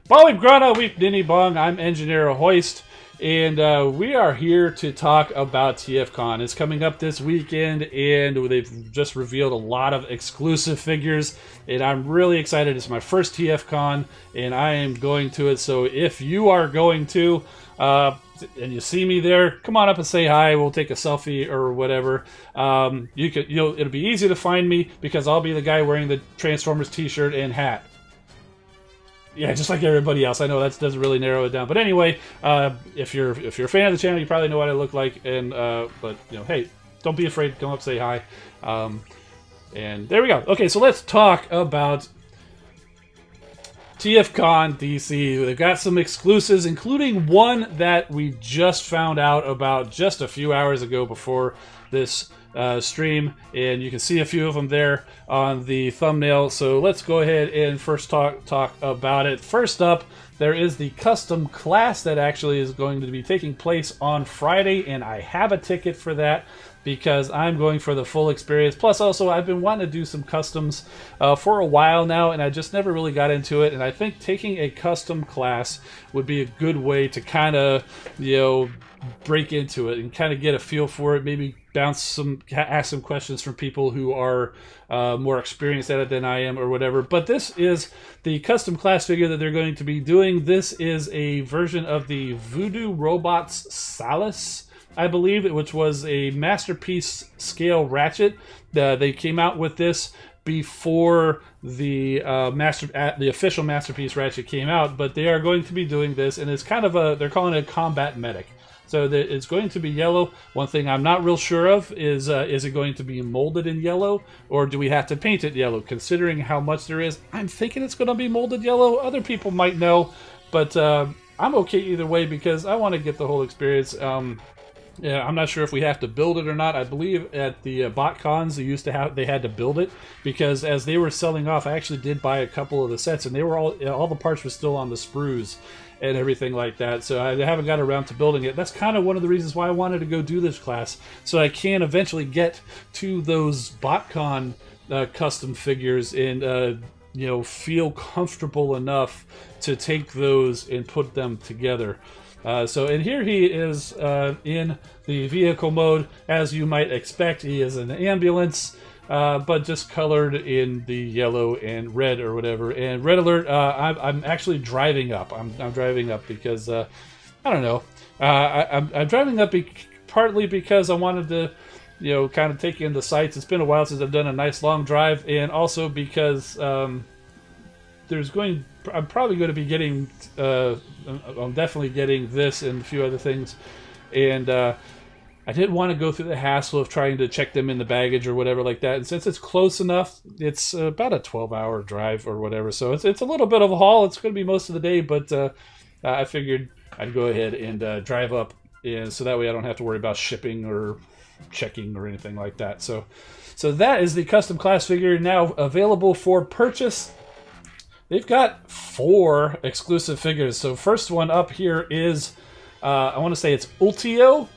Bali Grana Weep Nini Bong, I'm Engineer Hoist, and we are here to talk about TFCON. It's coming up this weekend, and they've just revealed a lot of exclusive figures, and I'm really excited. It's my first TFCON, and I am going to it, so if you are going to, and you see me there, come on up and say hi. We'll take a selfie or whatever. It'll be easy to find me because I'll be the guy wearing the Transformers t-shirt and hat. Yeah, just like everybody else. I know that doesn't really narrow it down, but anyway, if you're a fan of the channel, you probably know what I look like. And but hey, don't be afraid to come up, say hi. And there we go. Okay, so let's talk about TFCON DC. They've got some exclusives, including one that we just found out about just a few hours ago before this stream, and you can see a few of them there on the thumbnail. So let's go ahead and first talk about it. First up, there is the custom class that actually is going to be taking place on Friday, and I have a ticket for that because I'm going for the full experience. Plus, also, I've been wanting to do some customs for a while now, and I just never really got into it. And I think taking a custom class would be a good way to kind of, break into it and kind of get a feel for it. Maybe ask some questions from people who are more experienced at it than I am or whatever. But this is the custom class figure that they're going to be doing. This is a version of the Voodoo Robots Salus, I believe, which was a masterpiece scale Ratchet. They came out with this before the official Masterpiece Ratchet came out, but they are going to be doing this, and it's kind of they're calling it a combat medic. So it's going to be yellow. One thing I'm not real sure of is it going to be molded in yellow, or do we have to paint it yellow? Considering how much there is, I'm thinking it's going to be molded yellow. Other people might know, but I'm okay either way because I want to get the whole experience. Yeah, I'm not sure if we have to build it or not. I believe at the bot cons they had to build it, because as they were selling off, I actually did buy a couple of the sets, and they were all the parts were still on the sprues and everything like that. So I haven't got around to building it. That's kind of one of the reasons why I wanted to go do this class, so I can eventually get to those BotCon custom figures and feel comfortable enough to take those and put them together. And here he is in the vehicle mode, as you might expect. He is an ambulance, but just colored in the yellow and red or whatever. And red alert, I'm actually driving up. I'm driving up because, I don't know. I'm driving up partly because I wanted to, kind of take in the sights. It's been a while since I've done a nice long drive, and also because I'm probably going to be getting, I'm definitely getting this and a few other things, and I didn't want to go through the hassle of trying to check them in the baggage or whatever like that. And since it's close enough, it's about a 12-hour drive or whatever, so it's a little bit of a haul. It's going to be most of the day, but I figured I'd go ahead and drive up, and so that way I don't have to worry about shipping or checking or anything like that. So that is the custom class figure now available for purchase. They've got 4 exclusive figures. So first one up here is, I want to say it's Ultio.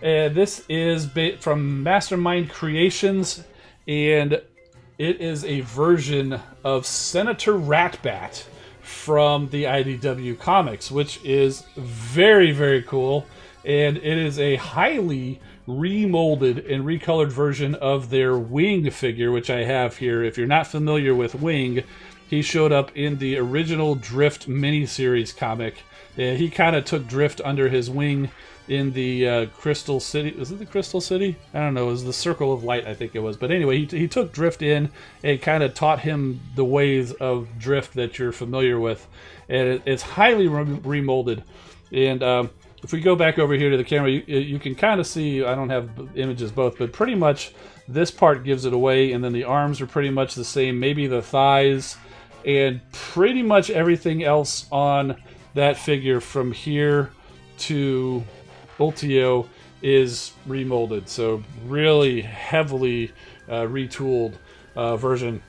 This is from Mastermind Creations, and it is a version of Senator Ratbat from the IDW comics, which is very, very cool. And it is a highly remolded and recolored version of their Wing figure, which I have here. If you're not familiar with Wing, he showed up in the original Drift miniseries comic. He kind of took Drift under his wing in the Crystal City. Was it the Crystal City? I don't know. It was the Circle of Light, I think it was. But anyway, he took Drift in and kind of taught him the ways of Drift that you're familiar with. And it's highly remolded. And if we go back over here to the camera, you can kind of see, I don't have images both, but pretty much this part gives it away. And then the arms are pretty much the same. Maybe the thighs. And pretty much everything else on that figure from here to Ultio is remolded. So really heavily retooled version.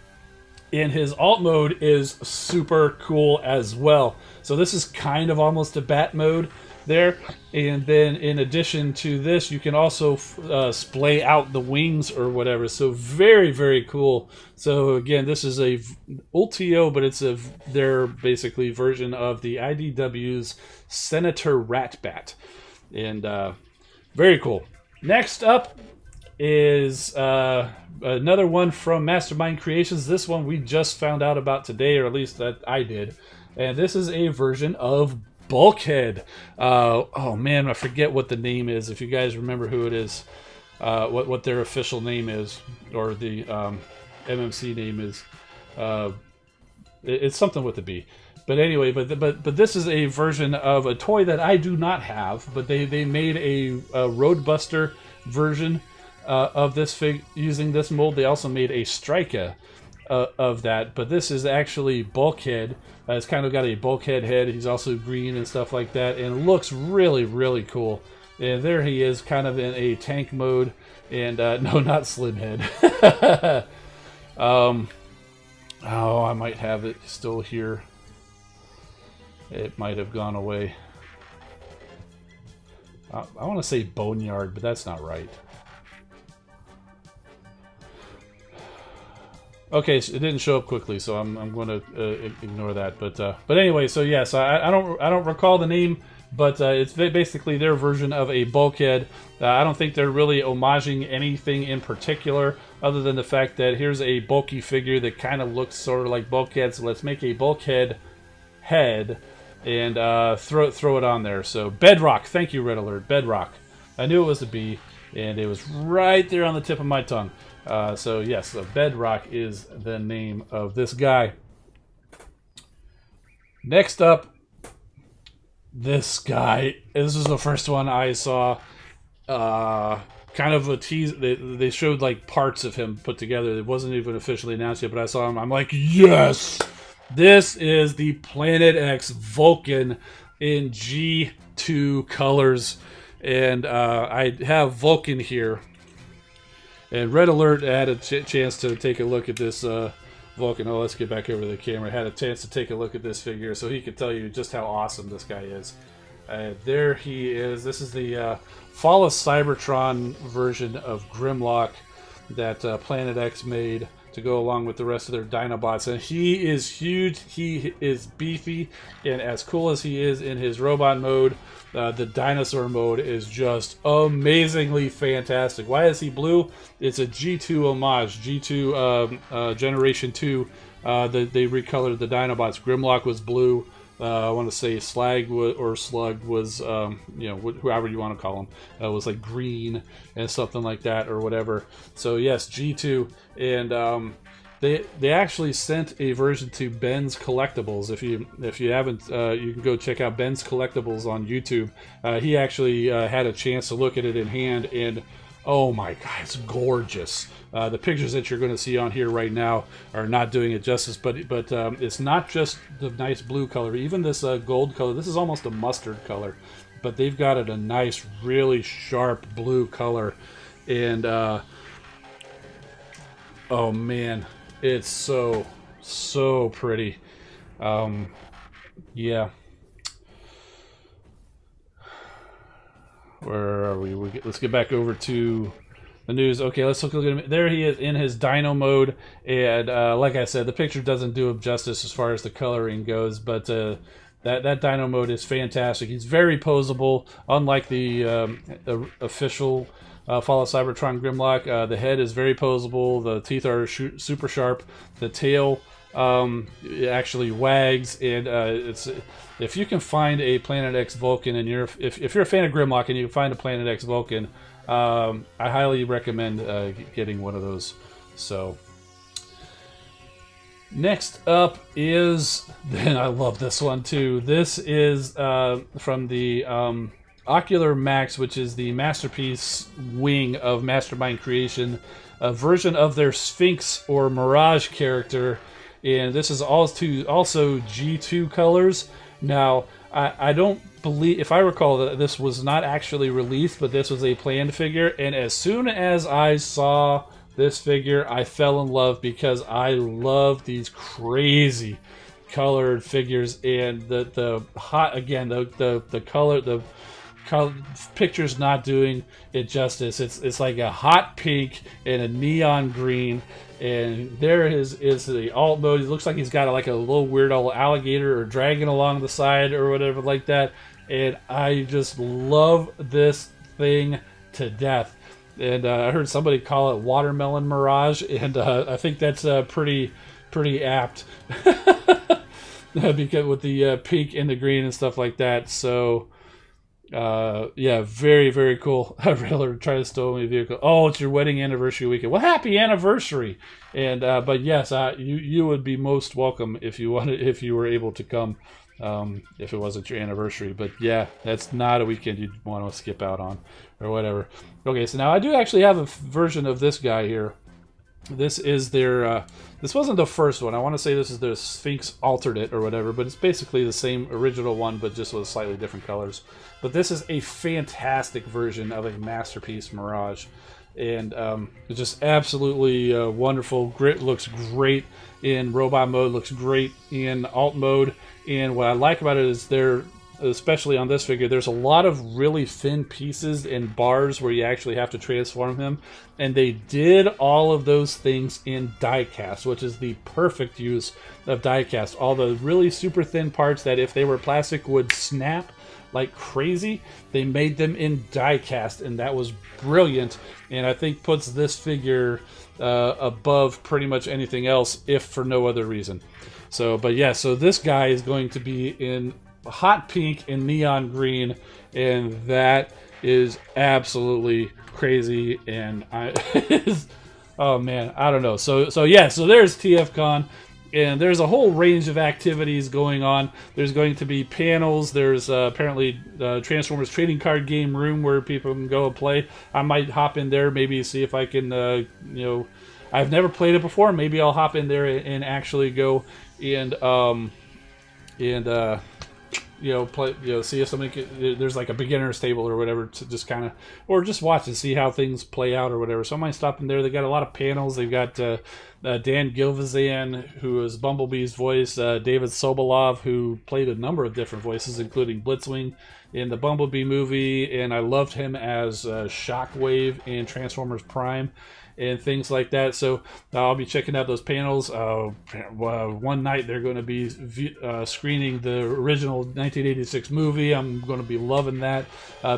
And his alt mode is super cool as well. So this is kind of almost a bat mode. there. And then in addition to this, you can also splay out the wings or whatever. So very, very cool. So again, this is a Ultio, but it's their basically version of the IDW's Senator Ratbat. And very cool. Next up is another one from Mastermind Creations. This one we just found out about today, or at least that I did. And this is a version of Bulkhead. Oh man, I forget what the name is. If you guys remember who it is, what their official name is, or the MMC name is, it's something with a B. But anyway, but this is a version of a toy that I do not have. But they made a Roadbuster version of this fig using this mold. They also made a Striker of that. But this is actually Bulkhead. It's kind of got a Bulkhead head. He's also green and stuff like that, and it looks really, really cool. And there he is, kind of in a tank mode. And no, not Slimhead. Oh, I might have it still here. It might have gone away. I want to say Boneyard, but that's not right. Okay, so it didn't show up quickly, so I'm going to ignore that. But anyway, so yes, I don't recall the name, but it's basically their version of a Bulkhead. I don't think they're really homaging anything in particular, other than the fact that here's a bulky figure that kind of looks sort of like Bulkhead. So let's make a Bulkhead head and throw it on there. So Bedrock, thank you, Red Alert. Bedrock. I knew it was a B, and it was right there on the tip of my tongue. So yes, so Bedrock is the name of this guy. Next up, this guy. This is the first one I saw. Kind of a tease. They showed like parts of him put together. It wasn't even officially announced yet, but I saw him. I'm like, yes! This is the Planet X Vulcan in G2 colors. And I have Vulcan here. And Red Alert had a chance to take a look at this Vulcan. Oh, let's get back over to the camera. Had a chance to take a look at this figure so he could tell you just how awesome this guy is. There he is. This is the Fall of Cybertron version of Grimlock that Planet X made to go along with the rest of their Dinobots. And he is huge. He is beefy. And as cool as he is in his robot mode, the dinosaur mode is just amazingly fantastic. Why is he blue? It's a G2 homage. G2 Generation 2. They recolored the Dinobots. Grimlock was blue. I want to say Slag or Slug was, you know, whoever you want to call him, was like green and something like that or whatever. So yes, G2, and they actually sent a version to Ben's Collectibles. If you haven't, you can go check out Ben's Collectibles on YouTube. He actually had a chance to look at it in hand, and oh my God, it's gorgeous. The pictures that you're going to see on here right now are not doing it justice, but it's not just the nice blue color. Even this gold color, this is almost a mustard color, but they've got it a nice, really sharp blue color. And oh man, it's so pretty. Yeah. Where are we? Let's get back over to the news. Okay, let's look at him. There he is in his dino mode, and like I said, the picture doesn't do him justice as far as the coloring goes, but that dino mode is fantastic. He's very posable, unlike the official Fall of Cybertron Grimlock. The head is very posable. The teeth are super sharp. The tail it actually wags, and it's, if you can find a Planet X Vulcan, and if you're a fan of Grimlock and you can find a Planet X Vulcan, I highly recommend getting one of those. So next up is, then I love this one too. This is from the Ocular Max, which is the Masterpiece wing of Mastermind Creation, a version of their Sphinx or Mirage character. And this is also G2 colors. Now, I don't believe, if I recall, that this was not actually released, but this was a planned figure. And as soon as I saw this figure, I fell in love, because I love these crazy colored figures, and the hot, again, the color picture's not doing it justice. It's like a hot pink and a neon green, and there is the alt mode. It looks like he's got like a little weird old alligator or dragon along the side or whatever like that, and I just love this thing to death. And I heard somebody call it Watermelon Mirage, and I think that's pretty apt because with the pink and the green and stuff like that. So yeah, very, very cool. A realtor tried to steal my vehicle. Oh, it's your wedding anniversary weekend. Well, happy anniversary! And but yes, you would be most welcome if you were able to come. If it wasn't your anniversary. But yeah, that's not a weekend you'd want to skip out on or whatever. Okay, so now I do actually have a version of this guy here. This is their this wasn't the first one. I want to say this is the Sphinx alternate or whatever, but it's basically the same original one, but just with slightly different colors. But this is a fantastic version of a Masterpiece Mirage, and it's just absolutely wonderful. Grit looks great in robot mode, looks great in alt mode. And what I like about it is especially on this figure, there's a lot of really thin pieces and bars where you actually have to transform him. And they did all of those things in die-cast, which is the perfect use of die-cast. All the really super thin parts that if they were plastic would snap like crazy, they made them in die-cast, and that was brilliant. And I think puts this figure above pretty much anything else, if for no other reason. So, but yeah, so this guy is going to be in hot pink and neon green, and that is absolutely crazy. And oh man, I don't know. So yeah, so there's TFCon, and there's a whole range of activities going on. There's going to be panels. There's apparently Transformers trading card game room where people can go and play. I might hop in there, maybe see if I can, you know, I've never played it before. Maybe I'll hop in there and actually go and you know, play, you know, see if somebody can, there's like a beginner's table or whatever to just kind of, or just watch and see how things play out or whatever. So I might stop in there. They got a lot of panels. They've got Dan Gilvezan, who is Bumblebee's voice, David Sobolov, who played a number of different voices, including Blitzwing in the Bumblebee movie, and I loved him as Shockwave in Transformers Prime and things like that. So I'll be checking out those panels. One night they're going to be screening the original 1986 movie. I'm going to be loving that,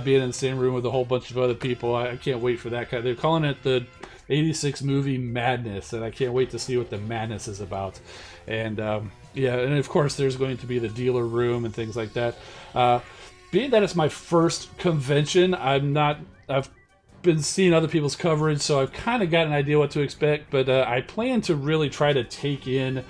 being in the same room with a whole bunch of other people. I can't wait for that. They're calling it the 86 movie Madness, and I can't wait to see what the madness is about. And yeah, and of course there's going to be the dealer room and things like that. Being that it's my first convention, I've been seeing other people's coverage, so I've kind of got an idea what to expect, but I plan to really try to take in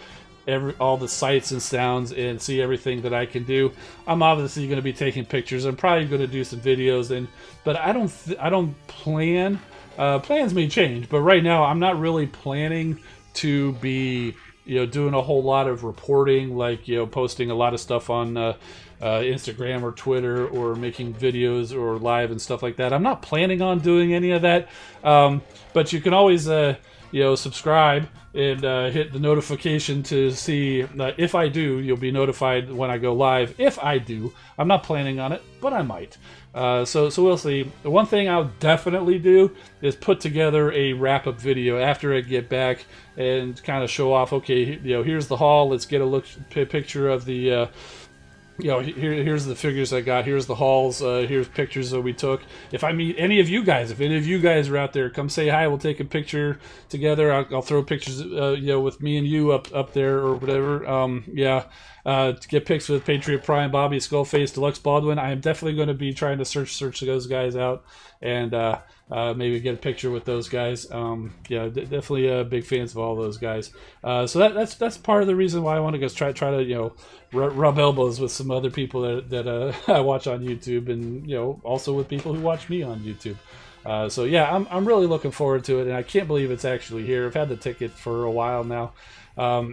all the sights and sounds and see everything that I can do. I'm obviously going to be taking pictures. I'm probably going to do some videos, but I don't plan. Plans may change, but right now I'm not really planning to be, you know, doing a whole lot of reporting, like, you know, posting a lot of stuff on Instagram or Twitter, or making videos or live and stuff like that. I'm not planning on doing any of that, but you can always you know, subscribe and hit the notification to see if I do. You'll be notified when I go live if I do. I'm not planning on it, but I might. So we'll see. The one thing I'll definitely do is put together a wrap-up video after I get back and kind of show off, okay, you know, here's the haul. Let's get a picture of the you know, here's the figures I got. Here's the hauls. Here's pictures that we took. If I meet any of you guys, if any of you guys are out there, come say hi. We'll take a picture together. I'll throw pictures, you know, with me and you up there or whatever. Yeah, to get pics with Patriot Prime, Bobby, Skullface, Deluxe Baldwin. I am definitely going to be trying to search those guys out and maybe get a picture with those guys. Yeah, definitely big fans of all those guys. So that's part of the reason why I want to go try to, you know, rub elbows with some other people that I watch on YouTube, and, you know, also with people who watch me on YouTube. So yeah, I'm really looking forward to it, and I can't believe it's actually here. I've had the ticket for a while now.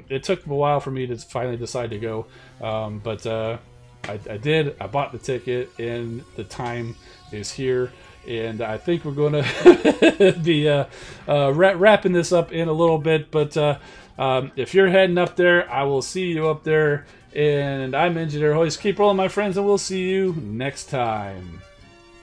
It took a while for me to finally decide to go, but I did. I bought the ticket, and the time is here. And I think we're going to be wrapping this up in a little bit. But if you're heading up there, I will see you up there. And I'm Engineer Hoist. Keep rolling, my friends, and we'll see you next time.